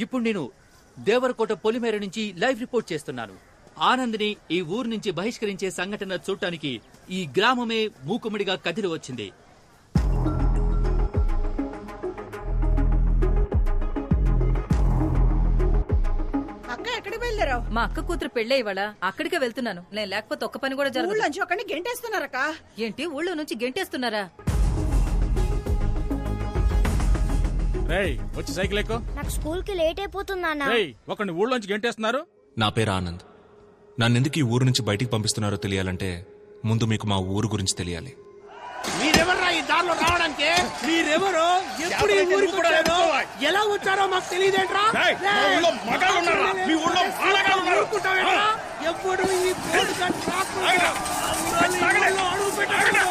ఇప్పుడు నేను దేవరకోట పొలిమేర నుంచి లైవ్ రిపోర్ట్ చేస్తున్నాను. ఆనంద్ని ఈ ఊరు నుంచి బహిష్కరించే సంఘటన చూడటానికి ఈ గ్రామమే మూకుమ్మడిగా కదిలి వచ్చింది. మా అక్క కూతురు పెళ్ళే ఇవాళ అక్కడికే వెళ్తున్నాను. నేను లేకపోతే ఒక్క పని కూడా జరగదు. గెంటేస్తున్నారక్క. ఏంటి ఊళ్ళో నుంచి గెంటేస్తున్నారా? వచ్చి సైకిల్ ఎక్కు. నాకు స్కూల్ కి లేట్ అయిపోతుందన్నా. ఒకరిని ఊళ్ళోంచి గెంటేస్తున్నారు. నా పేరు ఆనంద్. నన్నెందుకు ఈ ఊరు నుంచి బయటికి పంపిస్తున్నారో తెలియాలంటే ముందు మీకు మా ఊరు గురించి తెలియాలి. మీరెవర్రా ఈ దారిలో రావడానికి? మీరెవరో, ఎప్పుడు ఈ ఊరికి వచ్చారో, ఎలా వచ్చారో మాకు తెలియదేంట్రా? ఎప్పుడు ఈ అడుగు పెట్టారు.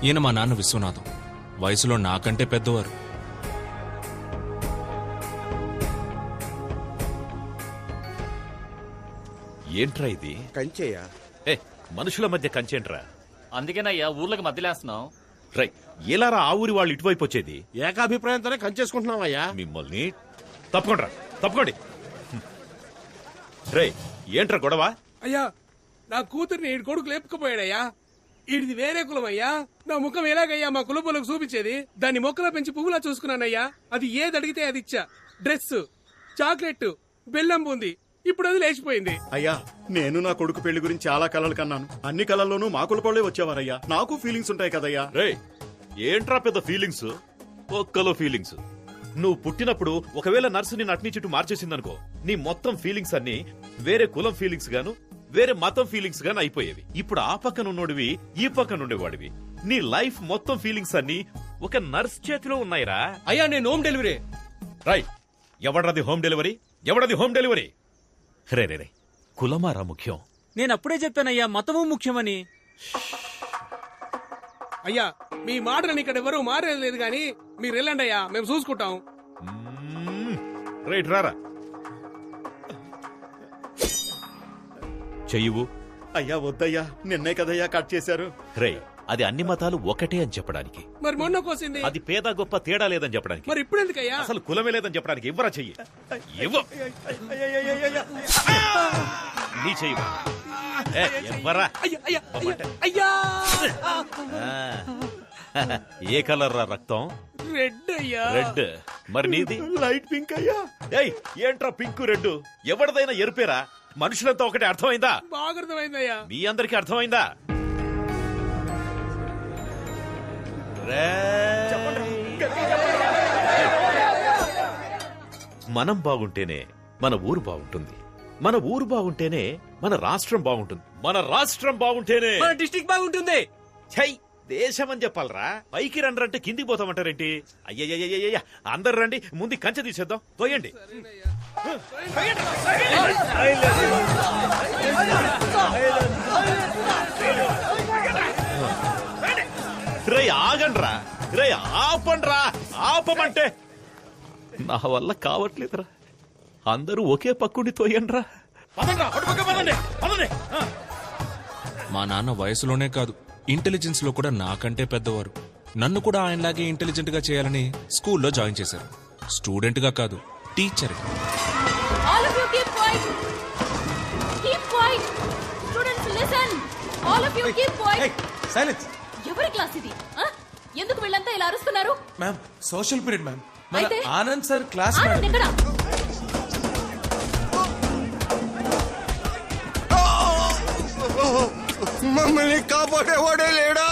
ఈయన మా నాన్న విశ్వనాథం. వయసులో నాకంటే పెద్దవారు. ఏంట్రా ఇది? కంచేయా? మనుషుల మధ్య కంచేంట్రా? అందుకేనయ్యా ఊర్లకు మధ్యలేస్తున్నాం. రై, ఎలారా ఆ ఊరి వాళ్ళు ఇటువైపు వచ్చేది? ఏకాభిప్రాయంతోనే కంచేసుకుంటున్నావయ్యా. మిమ్మల్ని తప్పకోండి. రై, ఏంట్రా గొడవ? అయ్యా, నా కూతుర్ని ఈ కొడుకు లేపుకుపోయాడయ్యా. ఇది వేరే కులం అయ్యా. నా ముఖం ఎలాగయ్యా మా కులపోలకు చూపించేది? దాన్ని మొక్కలో పెంచి పువ్వులా చూసుకున్నానయ్యా. అది ఏది అడిగితే అది ఇచ్చా. డ్రెస్, చాక్లెట్, బెల్లం బూంది. ఇప్పుడు అది లేచిపోయింది. అయ్యా, నేను నా కొడుకు పెళ్లి గురించి చాలా కలలు కన్నాను. అన్ని కలల్లోనూ మా కులపోళ్లే వచ్చేవారయ్యా. నాకు ఫీలింగ్స్ ఉంటాయి కదయ్యా. రే, ఏంట్రా పెద్ద ఫీలింగ్స్? ఒక్కలో ఫీలింగ్స్. నువ్వు పుట్టినప్పుడు ఒకవేళ నర్సు ని నటిని చుట్టూ మార్చేసిందనుకో, నీ మొత్తం ఫీలింగ్స్ అన్ని వేరే కులం ఫీలింగ్స్ గాను, వేరే మతం ఫీలింగ్స్ గాను అయిపోయేవి. ఇప్పుడు ఆ పక్కన ఉన్నోడివి, ఈ పక్కన ఉండేవాడివి. నీ లైఫ్ మొత్తం ఫీలింగ్స్ అన్ని ఒక నర్స్ చేతిలో ఉన్నాయిరా. అయ్యా, నేను హోమ్ డెలివరీ. రై, ఎవడది హోమ్ డెలివరీ? ఎవడది హోమ్ డెలివరీ? రే, కులమారా ముఖ్యం. నేను అప్పుడే చెప్పానయ్యా, మతము ముఖ్యమని. అయ్యా, మీ మాటని ఇక్కడ ఎవరు మారేది గాని మీరు వెళ్ళండి అయ్యా, మేము చూసుకుంటాం. రైట్, రారా. చెయ్యవు. అయ్యా వద్దయ్యా, నిన్నే కదయ్యా కట్ చేశారు. రే, అది అన్ని మతాలు ఒకటే అని చెప్పడానికి. మరి మొన్న కోసింది అది పేద గొప్ప తేడా లేదని చెప్పడానికి. మరి ఇప్పుడు ఎందుకయ్యా? అసలు కులమే లేదని చెప్పడానికి. ఇవ్వరా చెయ్యి. నీ చెయ్యి ఇవ్వరా. ఏ కలర్ రా రక్తం? రెడ్ అయ్యా. రెడ్. మరి నీది? లైట్ పింక్ అయ్యా. ఏయ్, ఏంట్రా పింక్ రెడ్? ఎవరిదైనా ఎరుపేరా? మనుషులంతా ఒకటే. అర్థమైందా? బాగా అర్థమైందయ్యా. మీ అందరికీ అర్థమైందా? మనం బాగుంటేనే మన ఊరు బాగుంటుంది. మన ఊరు బాగుంటేనే మన రాష్ట్రం బాగుంటుంది. మన రాష్ట్రం బాగుంటేనే మన డిస్ట్రిక్ట్ బాగుంటుంది. ఛై, దేశం అని చెప్పాలరా. పైకి రండి కిందికి పోతామంటారేంటి? అయ్యయ్యయ్యయ్య, అందరు రండి, ముందు కంచె తీసేద్దాం. తోయండి. రే, ఆగండ్రా. రే, ఆపండ్రా. ఆపమంటే నా వల్ల కావట్లేదురా. అందరూ ఒకే పక్కుండి తోయండ్రా. మా నాన్న వయసులోనే కాదు, ఇంటెలిజెన్స్ లో కూడా నాకంటే పెద్దవారు. నన్ను కూడా ఆయనలాగే ఇంటెలిజెంట్ గా చేయాలని స్కూల్లో జాయిన్ చేశారు. స్టూడెంట్ గా కాదు, టీచర్. ఎవరి క్లాస్ ఇది? ఎందుకు వీళ్ళంతా ఇలా అరుస్తున్నారు? Ma'am, social period ma'am. అయితే ఆనంద్ సార్ క్లాస్. ఆనంద్ ఎక్కడ? మమ్మల్ని కాపాడేవాడే లేడా?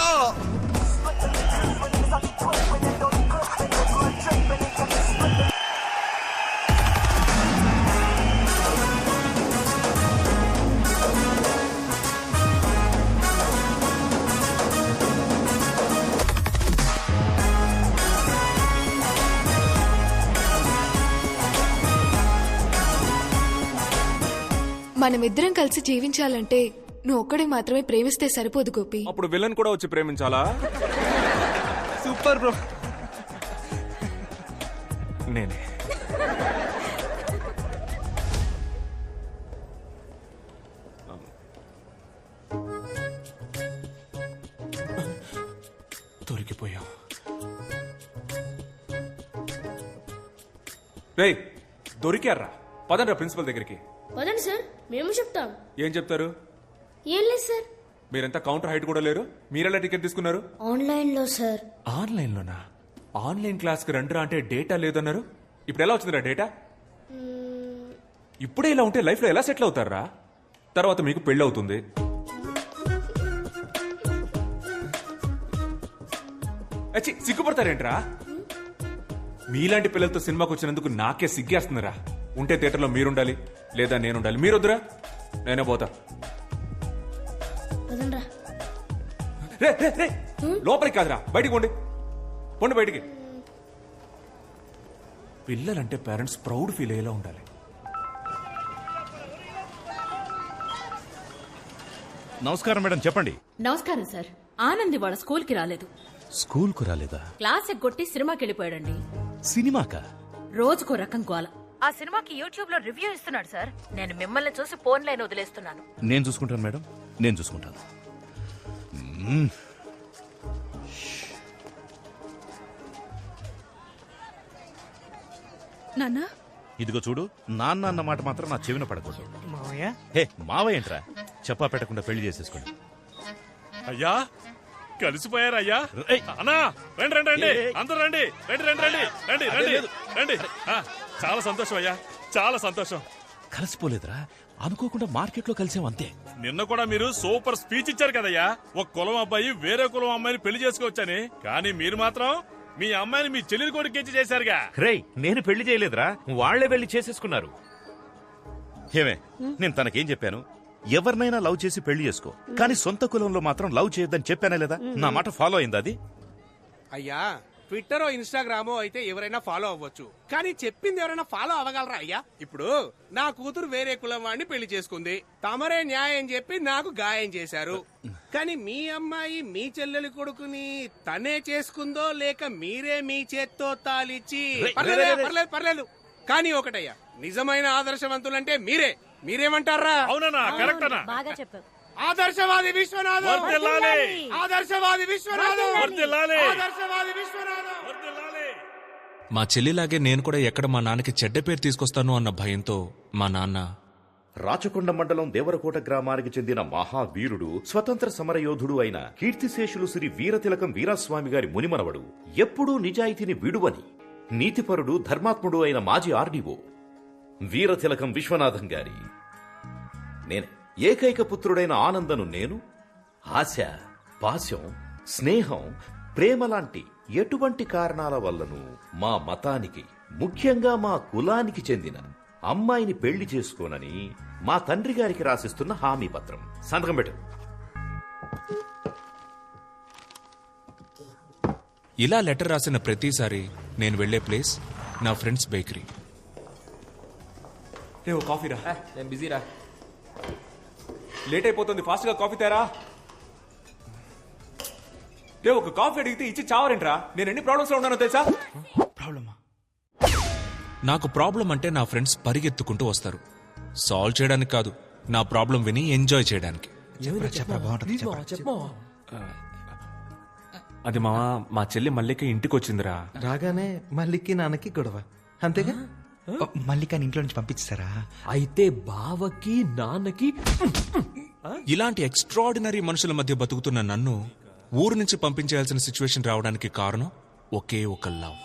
మనమిద్దరం కలిసి జీవించాలంటే నువ్వు ఒక్కడే మాత్రమే ప్రేమిస్తే సరిపోదు గోపి. అప్పుడు విలన్ కూడా వచ్చి ప్రేమించాలా? Super bro. నేనే. దొరికిపోయాం. రేయ్, దొరికారా? పదండ్రా ప్రిన్సిపల్ దగ్గరికి. వదండి సార్, మేము చెప్తాం. ఏం చెప్తారు? ఏం లేదు సార్. మీరంతా కౌంటర్ హైట్ కూడా లేరు. మీరెలా టికెట్ తీసుకున్నారు? ఆన్లైన్ లో సార్. ఆన్లైన్ లోనా? ఆన్లైన్ క్లాస్ కి రండిరా అంటే డేటా లేదన్నారు. ఇప్పుడు ఎలా వచ్చిందిరా డేటా? ఇప్పుడే ఇలా ఉంటే లైఫ్ లో ఎలా సెటిల్ అవుతారా? తర్వాత మీకు పెళ్లి అవుతుంది. సిగ్గుపడతారేంట్రా? మీలాంటి పిల్లలతో సినిమాకి వచ్చినందుకు నాకే సిగ్గేస్తుందిరా. ఉంటే థియేటర్లో మీరుండాలి, లేదా నేనుండాలి. మీరొద్దురా, నేనే పోతా. రే రే రే, లోపలికి కాదురా, బయటికి పోండి. పోండి బయటికి. పిల్లలంటే పేరెంట్స్ ప్రౌడ్ ఫీల్ అయ్యేలా ఉండాలి. నమస్కారం మేడం, చెప్పండి. నమస్కారం సార్. ఆనంద్ వాళ్ళ స్కూల్ కి రాలేదు. స్కూల్ కు రాలేదా? క్లాస్ ఎగ్గొట్టి సినిమాకి వెళ్ళిపోయాడండి. సినిమాకా? రోజుకో రకం గోల. ఆ సినిమాకి యూట్యూబ్ లో రివ్యూ ఇస్తున్నాడు సార్. నేను మిమ్మల్ని చూసి ఫోన్ లైన్ వదిలేస్తున్నాను. నేను చూసుకుంటాను మేడం, నేను చూసుకుంటాను. నాన్నా, ఇదిగో చూడు, నాన్న అన్న మాట మాత్రం నా చెవిన పడకూడదు. హే మావయ్య ఏంట్రా, చెప్పా పెట్టకుండా పెళ్లి చేసేసుకోండి. అయ్యా కలిసిపోయారయ్యా. అన్నా రండి రండి రండి, అందరూ రండి, రండి రండి రండి రండి రండి రండి. చాలా సంతోషం అయ్యా, చాలా సంతోషం. కలిసిపోలేదురా, అనుకోకుండా మార్కెట్ లో కలిసాం అంతే. నిన్న కూడా మీరు సూపర్ స్పీచ్ ఇచ్చారు కదయ్యా. ఒక కులం అబ్బాయి వేరే కులం అమ్మాయిని పెళ్లి చేసుకోవచ్చని. కానీ మీరు మాత్రం మీ అమ్మాయిని మీ చెల్లెలి కొడుకు చేశారుగా. రేయ్, నేను పెళ్లి చేయలేదురా, వాళ్లే వెళ్లి చేసేసుకున్నారు. ఏమే, నేను తనకేం చెప్పాను? ఎవరినైనా లవ్ చేసి పెళ్లి చేసుకో, కానీ సొంత కులంలో మాత్రం లవ్ చేయొద్దని చెప్పానే లేదా? నా మాట ఫాలో అయిందా అది? అయ్యా, ట్విట్టరో ఇన్స్టాగ్రామో అయితే ఎవరైనా ఫాలో అవ్వచ్చు, కానీ చెప్పింది ఎవరైనా ఫాలో అవ్వగలరా అయ్యా? ఇప్పుడు నా కూతురు వేరే కులం వాడిని పెళ్లి చేసుకుంది, తమరే న్యాయం చెప్పి నాకు గాయం చేశారు. కానీ మీ అమ్మాయి మీ చెల్లెలి కొడుకుని తనే చేసుకుందో లేక మీరే మీ చేత్తో తాలిచ్చి? పర్లేదు పర్లేదు, కానీ ఒకటయ్యా, నిజమైన ఆదర్శవంతులంటే మీరే. మీరేమంటారా? అవునన్నా, కరెక్ట్ అన్నా. బాగా చెప్పావు. ఆదర్శవాది విశ్వనాథం, ఆదర్శవాది విశ్వనాథం, ఆదర్శవాది విశ్వనాథం. మా చెల్లిలాగే నేను కూడా ఎక్కడ మా నాన్నకి చెడ్డ పేరు తీసుకొస్తాను అన్న భయంతో మా నాన్న రాచకొండ మండలం దేవరకోట గ్రామానికి చెందిన మహావీరుడు, స్వతంత్ర సమరయోధుడు అయిన కీర్తిశేషులు శ్రీ వీరతిలకం వీరాస్వామి గారి మునిమనవడు, ఎప్పుడూ నిజాయితీని విడువని నీతిపరుడు, ధర్మాత్ముడు అయిన మాజీ ఆర్డీఓ వీరతిలకం విశ్వనాథం గారి నేనే ఏకైక పుత్రుడైన ఆనందను నేను ఆశ, పాశం, స్నేహం, ప్రేమ లాంటి ఎటువంటి కారణాల వల్లను మా మతానికి, ముఖ్యంగా మా కులానికి చెందిన అమ్మాయిని పెళ్లి చేసుకోనని మా తండ్రి గారికి రాసిస్తున్న హామీ పత్రం. సంతకం పెట్టు. ఇలా లెటర్ రాసిన ప్రతిసారి నేను వెళ్లే ప్లేస్ నా ఫ్రెండ్స్ బేకరీ. రే, ఓ కాఫీ రా. నేను బిజీరా. లేట్ అయిపోతుంది, ఫాస్ట్ గా కాఫీ తేరా. రే, ఒక కాఫీ అడిగితే ఇచ్చి చావరేంట్రా? నేను ఎన్ని ప్రాబ్లమ్స్ లో ఉన్నానో తెలుసా? ప్రాబ్లమా? నాకు ప్రాబ్లం అంటే నా ఫ్రెండ్స్ పరిగెత్తుకుంటూ వస్తారు. సాల్వ్ చేయడానికి కాదు, నా ప్రాబ్లం విని ఎంజాయ్ చేయడానికి. అది మా చెల్లి మల్లిక ఇంటికి వచ్చిందిరా. రాగానే మల్లికి నాన్నకి గొడవ, అంతేగా? మల్లికాని ఇంట్లో నుంచి పంపించారా? అయితే బావకి నాన్నకి. ఇలాంటి ఎక్స్ట్రాడినరీ మనుషుల మధ్య బతుకుతున్న నన్ను ఊరు నుంచి పంపించేయాల్సిన సిచ్యువేషన్ రావడానికి కారణం ఒకే ఒక లవ్.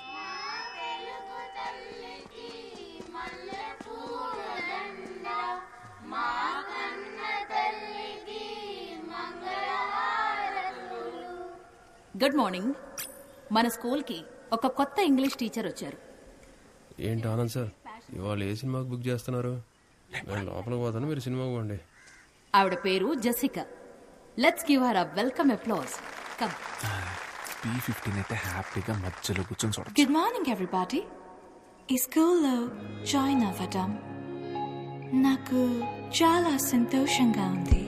Good morning. మన స్కూల్ కి ఒక కొత్త ఇంగ్లీష్ టీచర్ వచ్చారు. ఏంటి ఆనంద్ సార్, ఇవాళ ఏ సినిమాకి బుక్ చేస్తున్నారు? నేను లోపలికి పోతాను, మీరు సినిమాకి పోండి. ఆవిడ పేరు Jessica. Let's give her a welcome applause. Come. P15 అయితే హ్యాపీగా మధ్యలో కూర్చొని చూడొచ్చు. Good morning everybody. ఈ స్కూల్లో జాయిన్ అవ్వడం నాకు చాలా సంతోషంగా ఉంది.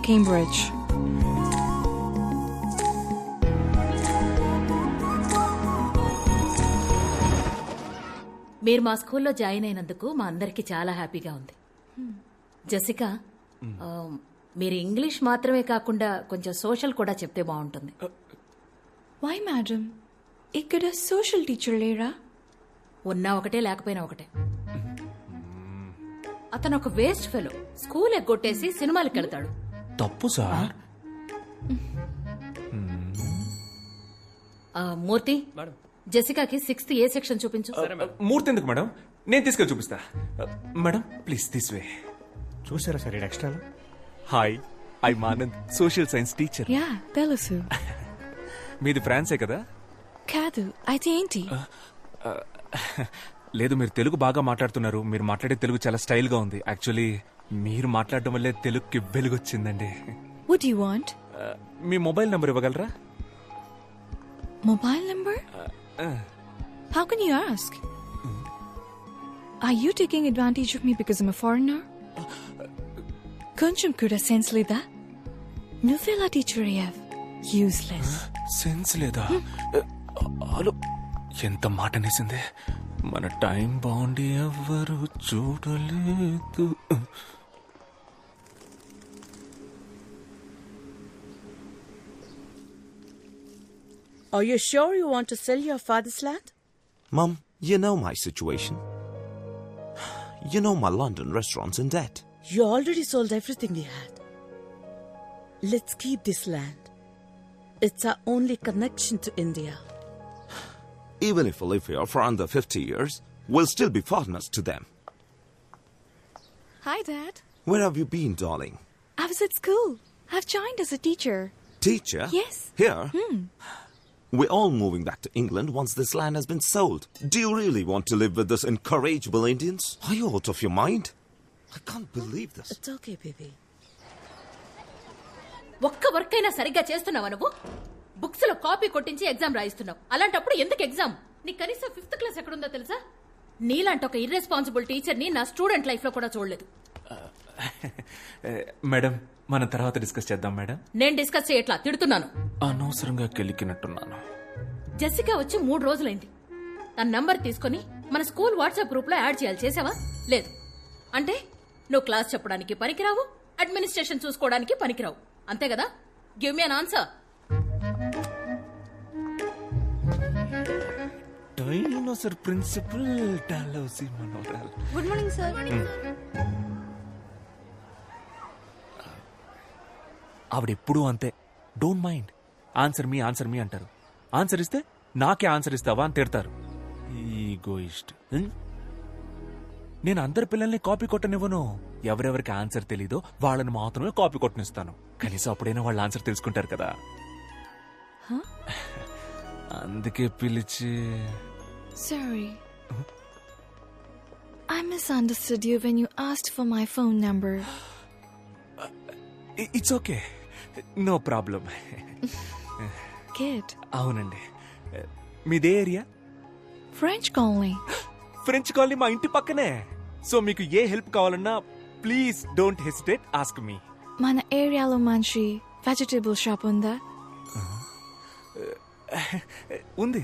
Cambridge. మీరు మా స్కూల్లో జాయిన్ అయినందుకు మా అందరికి చాలా హ్యాపీగా ఉంది. జెసికా, మీరు ఇంగ్లీష్ మాత్రమే కాకుండా కొంచెం సోషల్ కూడా చెప్తే బాగుంటుంది. Why, madam? ఇక్కడ సోషల్ టీచర్ లేరా? ఉన్నా ఒకటే లేకపోయినా ఒకటే. అతను ఒక వేస్ట్ ఫెలో. స్కూల్ ఎగ్గొట్టేసి సినిమాలకు వెళ్తాడు. తప్పు సార్. మూర్తి, జెసికాకి 6th ఏ సెక్షన్ చూపించు. మూర్తి ఎందుకు మేడం? నేను తీసుకెళ్ళి చూపిస్తా. Madam please this way. చూసారా sir extra? Hi, I Anand, social science teacher. Yeah తెలుసు. మీది ఫ్రాన్సే కదా? కాదు, అయితే ఏంటి? లేదు, మీరు తెలుగు బాగా మాట్లాడుతున్నారు. మీరు మాట్లాడే తెలుగు చాలా స్టైల్ గా ఉంది. యాక్చువల్లీ మీరు మాట్లాడడం వల్లే తెలుగుకి వెలుగొచ్చిందండి. What do you want? Me mobile number ఇవ్వగలరా? Mobile number? How can you ask? Are you taking advantage of me because I'm a foreigner? కొంచెం కూడా సెన్స్ లేదా? నువ్వెలా టీచర్ అయ్యావ్? యూస్లెస్. సెన్స్ లేదా? హలో, ఎంత మాట అనేసింది. మన టైం బాగుండి ఎవ్వరు చూడలేదు. Are you sure you want to sell your father's land? Mum, you know my situation. You know my London restaurant's in debt. You already sold everything we had. Let's keep this land. It's our only connection to India. Even if we live here for under 50 years, we'll still be foreigners to them. Hi, Dad. Where have you been, darling? I was at school. I've joined as a teacher. Teacher? Yes. Here? We're all moving back to England once this land has been sold. Do you really want to live with those incorrigible Indians? Are you out of your mind? I can't believe this. It's okay, baby. ఒక్క work అయినా సరిగ్గా చేస్తున్నావా నువ్వు? Books లో copy కొట్టించి exam రాయిస్తున్నావు. అలాంటప్పుడు ఎందుకు exam? నీ కనీసం 5th క్లాస్ ఎక్కడుందో తెలుసా? నీలాంటి ఒక ఇర్రెస్పాన్సిబుల్ టీచర్ ని నా స్టూడెంట్ లైఫ్ లో కూడా చూడలేదు. మేడం, మనం తర్వాత డిస్కస్ చేద్దాం మేడం. నేను డిస్కస్ చేయట్లా, తిడుతున్నాను. అనవసరంగా కెలికినట్టున్నాను. జెసికా వచ్చి 3 రోజులైంది. తన నంబర్ తీసుకుని మన స్కూల్ వాట్సాప్ గ్రూప్ లో యాడ్ చేయాలి. చేసావా? లేదు. అంటే నువ్వు క్లాస్ చెప్పడానికి పనికిరావు, అడ్మినిస్ట్రేషన్ చూసుకోవడానికి పనికిరావు. అంతే కదా? Give me an answer. Dinosaur principal డాలౌసి మనోరల్. Good morning sir. ఆవిడెప్పుడూ అంతే. Don't mind. ఆన్సర్ మీ అంటారు. ఆన్సర్ ఇస్తే నాకే ఆన్సర్ ఇస్తావా అని తిడతారు. ఈగోయిస్ట్. నేను అందరి పిల్లల్ని కాపీ కొట్టనివ్వను. ఎవరెవరికి ఆన్సర్ తెలీదో వాళ్ళని మాత్రమే కాపీ కొట్టనిస్తాను. కనీసం అప్పుడైనా వాళ్ళ ఆన్సర్ తెలుసుకుంటారు కదా. అందుకే పిలిచి. Sorry. I misunderstood you when you asked for my phone number. It's okay, no problem. Good. అవునండి. మీదే area? French colony. French colony మా ఇంటి పక్కనే. సో మీకు ఏ హెల్ప్ కావాలన్నా please don't hesitate, ask me. మన ఏరియాలో మంచి వెజిటబుల్ షాప్ ఉందా? ఉంది.